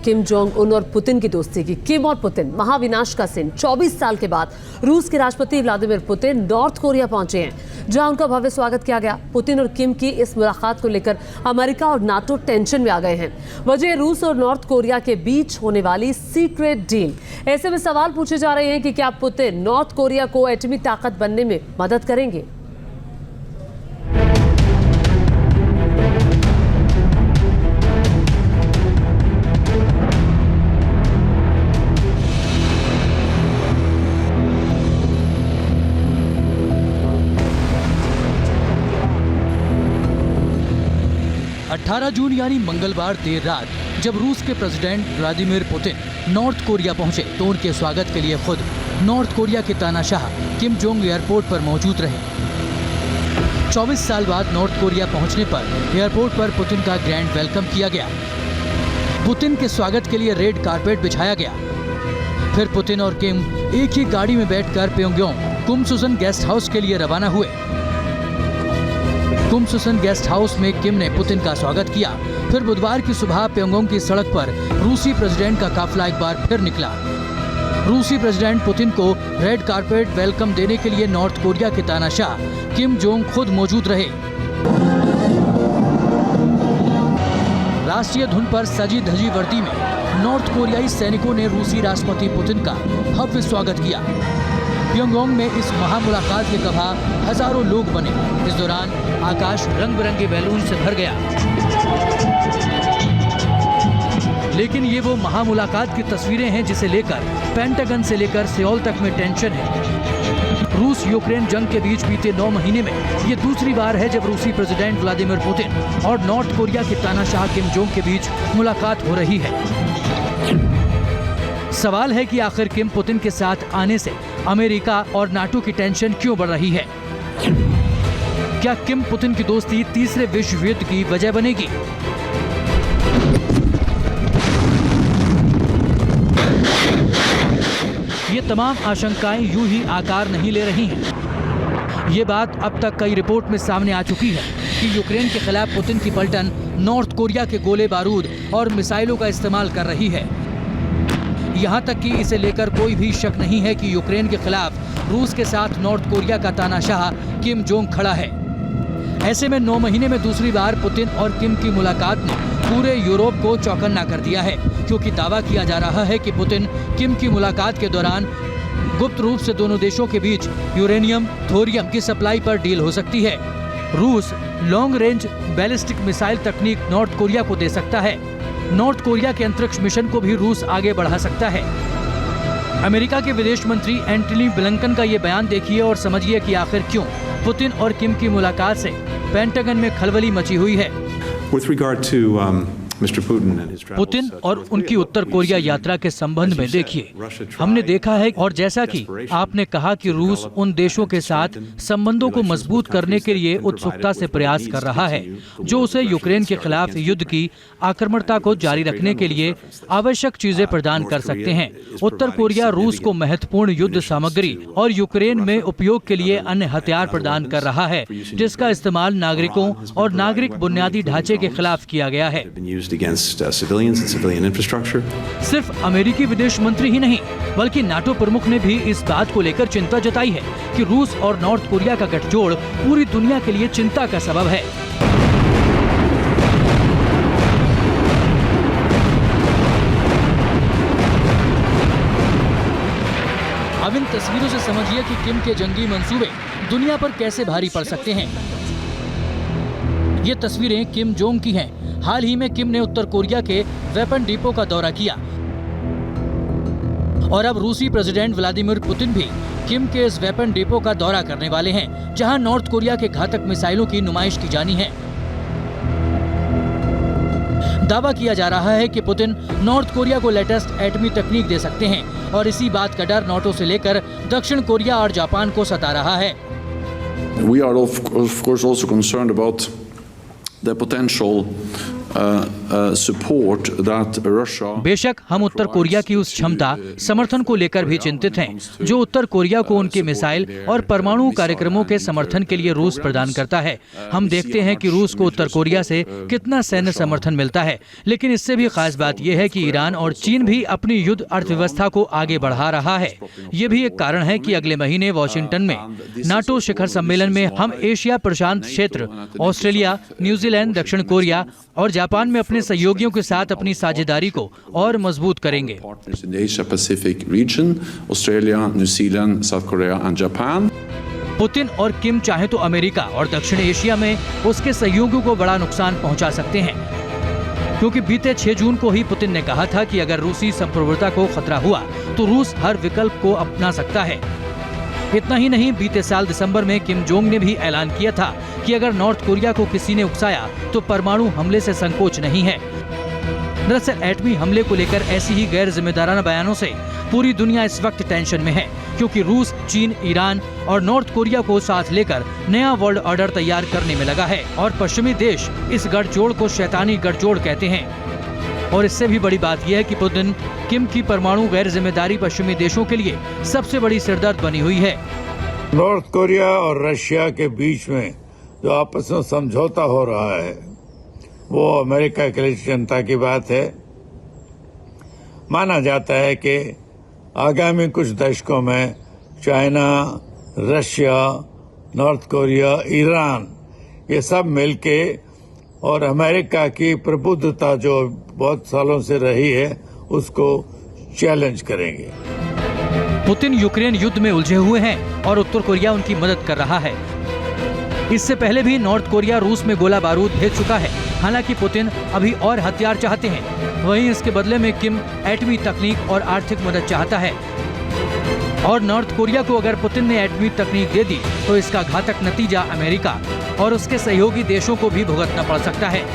Kim Jong Un और Putin की दोस्ती की। किम और पुतिन महाविनाश का सीन। 24 साल के बाद रूस के राष्ट्रपति व्लादिमीर पुतिन नॉर्थ कोरिया पहुंचे हैं, जहां उनका भव्य स्वागत किया गया। पुतिन और किम की इस मुलाकात को लेकर अमेरिका और नाटो टेंशन में आ गए हैं। वजह रूस और नॉर्थ कोरिया के बीच होने वाली सीक्रेट डील। ऐसे में सवाल पूछे जा रहे हैं कि क्या पुतिन नॉर्थ कोरिया को एटमी ताकत बनने में मदद करेंगे। 18 जून यानी मंगलवार देर रात जब रूस के president Vladimir Putin north Korea पहुंचे तो उनके स्वागत के लिए खुद नॉर्थ कोरिया के तानाशाह किम जोंग एयरपोर्ट पर मौजूद रहे। 24 साल बाद नॉर्थ कोरिया पहुंचने पर एयरपोर्ट पर पुतिन का ग्रैंड वेलकम किया गया। पुतिन के स्वागत के लिए रेड कारपेट बिछाया गया। फिर पुतिन और किम एक ही गाड़ी में बैठकर प्योंगयांग कुमसुसन गेस्ट हाउस के लिए रवाना हुए। कुमसुसन गेस्ट हाउस में किम ने पुतिन का स्वागत किया। फिर बुधवार की सुबह प्योंगयांग की सड़क पर रूसी प्रेसिडेंट का काफिला एक बार फिर निकला। रूसी प्रेसिडेंट पुतिन को रेड कारपेट वेलकम देने के लिए नॉर्थ कोरिया के तानाशाह किम जोंग खुद मौजूद रहे। राष्ट्रीय धुन पर सजी धजी वर्दी में नॉर्थ कोरियाई सैनिकों ने रूसी राष्ट्रपति पुतिन का भव्य स्वागत किया। प्योंगयांग में इस महामुलाकात के गवाह हजारों लोग बने। इस दौरान आकाश रंग बिरंगे बैलून से भर गया। लेकिन ये वो महामुलाकात की तस्वीरें हैं जिसे लेकर पेंटागन से लेकर सियोल तक में टेंशन है। रूस यूक्रेन जंग के बीच बीते 9 महीने में ये दूसरी बार है जब रूसी प्रेसिडेंट व्लादिमीर पुतिन और नॉर्थ कोरिया के तानाशाह किम जोंग के बीच मुलाकात हो रही है। सवाल है कि आखिर किम पुतिन के साथ आने से अमेरिका और नाटो की टेंशन क्यों बढ़ रही है? क्या किम पुतिन की दोस्ती तीसरे विश्व युद्ध की वजह बनेगी? ये तमाम आशंकाएं यूं ही आकार नहीं ले रही हैं। ये बात अब तक कई रिपोर्ट में सामने आ चुकी है कि यूक्रेन के खिलाफ पुतिन की पलटन नॉर्थ कोरिया के गोले बारूद और मिसाइलों का इस्तेमाल कर रही है। यहाँ तक कि इसे लेकर कोई भी शक नहीं है कि यूक्रेन के खिलाफ रूस के साथ नॉर्थ कोरिया का तानाशाह किम जोंग खड़ा है। ऐसे में 9 महीने में दूसरी बार पुतिन और किम की मुलाकात ने पूरे यूरोप को चौकन्ना कर दिया है, क्योंकि दावा किया जा रहा है कि पुतिन किम की मुलाकात के दौरान गुप्त रूप से दोनों देशों के बीच यूरेनियम थोरियम की सप्लाई पर डील हो सकती है। रूस लॉन्ग रेंज बैलिस्टिक मिसाइल तकनीक नॉर्थ कोरिया को दे सकता है। नॉर्थ कोरिया के अंतरिक्ष मिशन को भी रूस आगे बढ़ा सकता है। अमेरिका के विदेश मंत्री एंटनी ब्लिंकन का ये बयान देखिए और समझिए कि आखिर क्यों पुतिन और किम की मुलाकात से पेंटागन में खलबली मची हुई है। पुतिन और उनकी उत्तर कोरिया यात्रा के संबंध में देखिए, हमने देखा है और जैसा कि आपने कहा कि रूस उन देशों के साथ संबंधों को मजबूत करने के लिए उत्सुकता से प्रयास कर रहा है जो उसे यूक्रेन के खिलाफ युद्ध की आक्रामकता को जारी रखने के लिए आवश्यक चीजें प्रदान कर सकते हैं। उत्तर कोरिया रूस को महत्वपूर्ण युद्ध सामग्री और यूक्रेन में उपयोग के लिए अन्य हथियार प्रदान कर रहा है, जिसका इस्तेमाल नागरिकों और नागरिक बुनियादी ढांचे के खिलाफ किया गया है। against civilians and civilian infrastructure. सिर्फ अमेरिकी विदेश मंत्री ही नहीं बल्कि नाटो प्रमुख ने भी इस बात को लेकर चिंता जताई है कि रूस और नॉर्थ कोरिया का गठजोड़ पूरी दुनिया के लिए चिंता का सबब है। अब इन तस्वीरों से समझिए कि किम के जंगी मंसूबे दुनिया पर कैसे भारी पड़ सकते हैं। ये तस्वीरें किम जोंग की हैं। हाल ही में किम ने उत्तर कोरिया के वेपन डिपो का दौरा किया और अब रूसी प्रेसिडेंट व्लादिमीर पुतिन भी किम के इस वेपन डिपो का दौरा करने वाले हैं, जहां नॉर्थ कोरिया के घातक मिसाइलों की नुमाइश की जानी है। दावा किया जा रहा है कि पुतिन नॉर्थ कोरिया को लेटेस्ट एटमी तकनीक दे सकते हैं और इसी बात का डर नाटो से लेकर दक्षिण कोरिया और जापान को सता रहा है। We are of course also concerned about the potential support that Russia. बेशक हम उत्तर कोरिया की उस क्षमता समर्थन को लेकर भी चिंतित हैं जो उत्तर कोरिया को उनके मिसाइल और परमाणु कार्यक्रमों के समर्थन के लिए रूस प्रदान करता है। हम देखते हैं कि रूस को उत्तर कोरिया से कितना सैन्य समर्थन मिलता है, लेकिन इससे भी खास बात यह है कि ईरान और चीन भी अपनी युद्ध अर्थव्यवस्था को आगे बढ़ा रहा है। ये भी एक कारण है कि अगले महीने वॉशिंगटन में नाटो शिखर सम्मेलन में हम एशिया प्रशांत क्षेत्र, ऑस्ट्रेलिया, न्यूजीलैंड, दक्षिण कोरिया और जापान में अपने सहयोगियों के साथ अपनी साझेदारी को और मजबूत करेंगे। Partners in the Asia-Pacific region, Australia, New Zealand, South Korea and Japan. Putin और किम चाहे तो अमेरिका और दक्षिण एशिया में उसके सहयोगियों को बड़ा नुकसान पहुंचा सकते हैं, क्योंकि बीते 6 जून को ही पुतिन ने कहा था कि अगर रूसी संप्रभुता को खतरा हुआ तो रूस हर विकल्प को अपना सकता है। इतना ही नहीं, बीते साल दिसंबर में किम जोंग ने भी ऐलान किया था कि अगर नॉर्थ कोरिया को किसी ने उकसाया तो परमाणु हमले से संकोच नहीं है। दरअसल एटमी हमले को लेकर ऐसी ही गैर जिम्मेदाराना बयानों से पूरी दुनिया इस वक्त टेंशन में है, क्योंकि रूस, चीन, ईरान और नॉर्थ कोरिया को साथ लेकर नया वर्ल्ड ऑर्डर तैयार करने में लगा है और पश्चिमी देश इस गठजोड़ को शैतानी गठजोड़ कहते हैं। और इससे भी बड़ी बात यह है कि पुतिन किम की परमाणु गैर जिम्मेदारी पश्चिमी देशों के लिए सबसे बड़ी सिरदर्द बनी हुई है। नॉर्थ कोरिया और रशिया के बीच में जो आपस में समझौता हो रहा है वो अमेरिका के लिए चिंता की बात है। माना जाता है कि आगामी कुछ दशकों में China, Russia, north Korea, Iran ये सब मिलके और अमेरिका की प्रबुद्धता जो बहुत सालों से रही है उसको चैलेंज करेंगे। पुतिन यूक्रेन युद्ध में उलझे हुए हैं और उत्तर कोरिया उनकी मदद कर रहा है। इससे पहले भी नॉर्थ कोरिया रूस में गोला बारूद भेज चुका है। हालांकि पुतिन अभी और हथियार चाहते हैं, वहीं इसके बदले में किम एटमी तकनीक और आर्थिक मदद चाहता है। और नॉर्थ कोरिया को अगर पुतिन ने एटमी तकनीक दे दी तो इसका घातक नतीजा अमेरिका और उसके सहयोगी देशों को भी भुगतना पड़ सकता है।